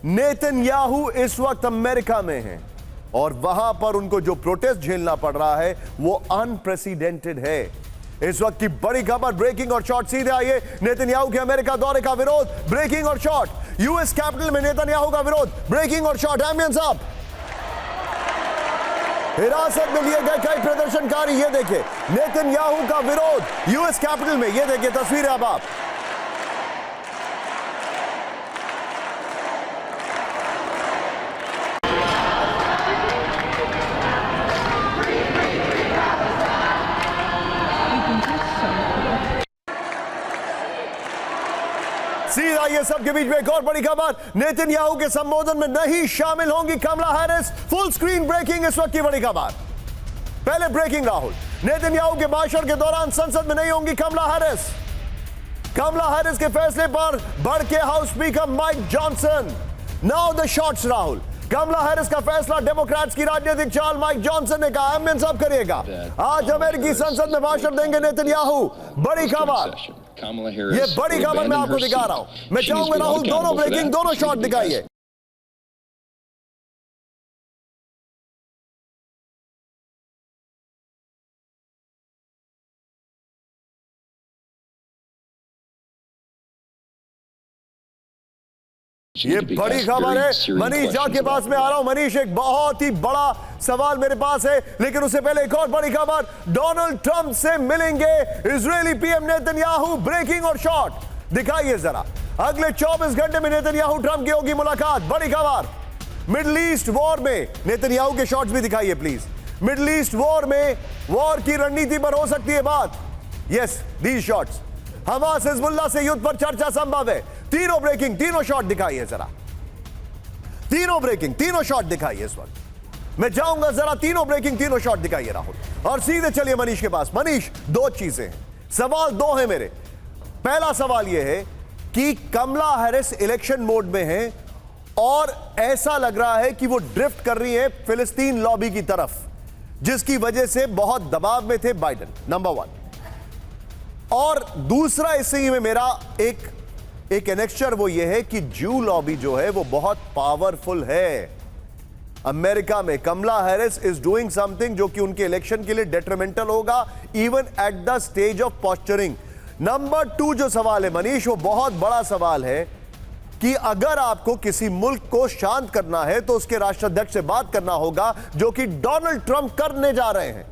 Netanyahu इस वक्त America में हैं और वहां पर उनको जो प्रोटेस्ट झेलना पड़ रहा है वो अनप्रेसिडेंटेड है। इस वक्त की बड़ी खबर, ब्रेकिंग और शॉर्ट सीधे आइए। नेतन्याहू के अमेरिका दौरे का विरोध, ब्रेकिंग और शॉर्ट। यूएस कैपिटल में नेतन्याहू का विरोध, ब्रेकिंग और शॉर्ट। Ambience up. हिरासत में लिए गए कई प्रदर्शनकारी, ये देखिए नेतन्याहू का विरोध यूएस कैपिटल में। ये देखिए तस्वीरें अब आप। सीधा ये सबके बीच में एक और बड़ी खबर, नेतन्याहू के संबोधन में नहीं शामिल होंगी कमला हैरिस। फुल स्क्रीन ब्रेकिंग इस वक्त की बड़ी खबर। पहले ब्रेकिंग राहुल, नेतन्याहू के भाषण के दौरान संसद में नहीं होंगी कमला हैरिस। कमला हैरिस के फैसले पर भड़के house speaker Mike Johnson. Now the shots Rahul. Kamala Harris का फैसला, डेमोक्रेट्स की राजनीतिक चाल। माइक जॉनसन ने कहा एम्बियंस अप करिएगा। आज अमेरिकी संसद में भाषण देंगे नेतन्याहू। बड़ी खबर, ये बड़ी खबर मैं आपको दिखा रहा हूं। मैं चाहूंगा राहुल दोनों ब्रेकिंग, दोनों शॉट दिखाइए। ये बड़ी खबर है। मनीष झा के पास में आ रहा हूं। मनीष, एक बहुत ही बड़ा सवाल मेरे पास है, लेकिन उससे पहले एक और बड़ी खबर, डोनाल्ड ट्रंप से मिलेंगे इजरायली पीएम नेतन्याहू। ब्रेकिंग और शॉर्ट दिखाइए जरा। अगले 24 घंटे में नेतन्याहू ट्रंप की होगी मुलाकात। बड़ी खबर, मिडिल ईस्ट वॉर में नेतन्याहू के शॉट्स भी दिखाइए प्लीज। मिडिल ईस्ट वॉर में वॉर की रणनीति पर हो सकती है बात। Yes, these shots. Hamas Hezbollah से युद्ध पर चर्चा संभव है। तीनों ब्रेकिंग, तीनों शॉट दिखाइए जरा। तीनों ब्रेकिंग, तीनों शॉट दिखाइए इस वक्त। मैं जाऊंगा जरा, तीनों ब्रेकिंग, तीनों शॉट दिखाइए राहुल। और सीधे चलिए मनीष के पास। मनीष, दो चीजें हैं, सवाल दो हैं मेरे। पहला सवाल यह है कि कमला हैरिस इलेक्शन मोड में है और ऐसा लग रहा है कि वो ड्रिफ्ट कर रही है फिलिस्तीन लॉबी की तरफ, जिसकी वजह से बहुत दबाव में थे बाइडेन, नंबर वन। और दूसरा इसी में मेरा एक एनेक्चर वो ये है कि ज्यू लॉबी जो है वो बहुत पावरफुल है अमेरिका में। कमला हैरिस इज डूइंग समथिंग जो कि उनके इलेक्शन के लिए डेट्रीमेंटल होगा, even at the stage of posturing. Number two जो सवाल है मनीष, वो बहुत बड़ा सवाल है कि अगर आपको किसी मुल्क को शांत करना है तो उसके राष्ट्राध्यक्ष से बात करना होगा, जो कि डोनाल्ड ट्रंप करने जा रहे हैं,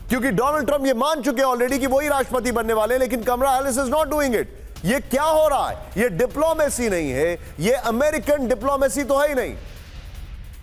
क्योंकि डोनाल्ड ट्रंप ये मान चुके हैं ऑलरेडी कि वही राष्ट्रपति बनने वाले हैं। लेकिन Kamala Harris is not doing it. ये क्या हो रहा है? ये डिप्लोमेसी नहीं है, ये अमेरिकन डिप्लोमेसी तो है ही नहीं।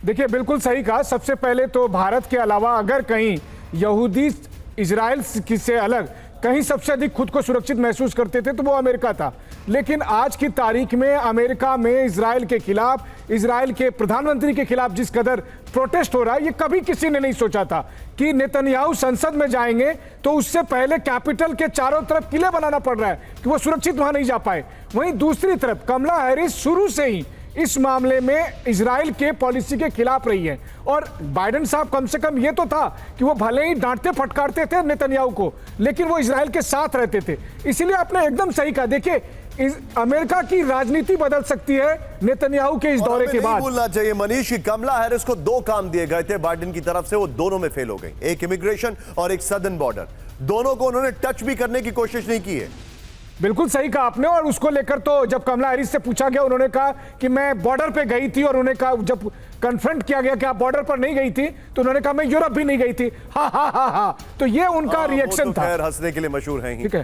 देखिए, बिल्कुल सही कहा। सबसे पहले तो भारत के अलावा अगर कहीं यहूदी इजराइल से अलग कहीं सबसे अधिक खुद को सुरक्षित महसूस करते थे तो वो अमेरिका था। लेकिन आज की तारीख में अमेरिका में इजराइल के खिलाफ, इजराइल के प्रधानमंत्री के खिलाफ जिस कदर प्रोटेस्ट हो रहा है, ये कभी किसी ने नहीं सोचा था कि नेतन्याहू संसद में जाएंगे तो उससे पहले कैपिटल के चारों तरफ किले बनाना पड़ रहा है कि वो सुरक्षित वहां नहीं जा पाए। वहीं दूसरी तरफ कमला हैरिस शुरू से ही इस मामले में इजराइल के पॉलिसी के खिलाफ रही है। और बाइडेन साहब कम से कम ये तो था कि वो भले ही डांटते फटकारते थे नेतन्याहू को, लेकिन वो इजराइल के साथ रहते थे। इसीलिए आपने एकदम सही कहा। देखिए, अमेरिका की राजनीति बदल सकती है नेतन्याहू के इस दौरे के बाद। भूलना चाहिए मनीष कि कमला हैरिस को दो काम दिए गए थे बाइडेन की तरफ से, वो दोनों में फेल हो गई। एक इमिग्रेशन और एक सदर्न बॉर्डर, दोनों को उन्होंने टच भी करने की कोशिश नहीं की है। बिल्कुल सही कहा आपने। और उसको लेकर तो जब कमला हैरिस से पूछा गया, उन्होंने कहा कि मैं बॉर्डर पे गई थी। और उन्होंने कहा, जब कन्फ्रंट किया गया कि आप बॉर्डर पर नहीं गई थी, तो उन्होंने कहा मैं यूरोप भी नहीं गई थी। हा हा हा हा। तो ये उनका रिएक्शन था। खैर हंसने के लिए मशहूर है ही। ठीक है।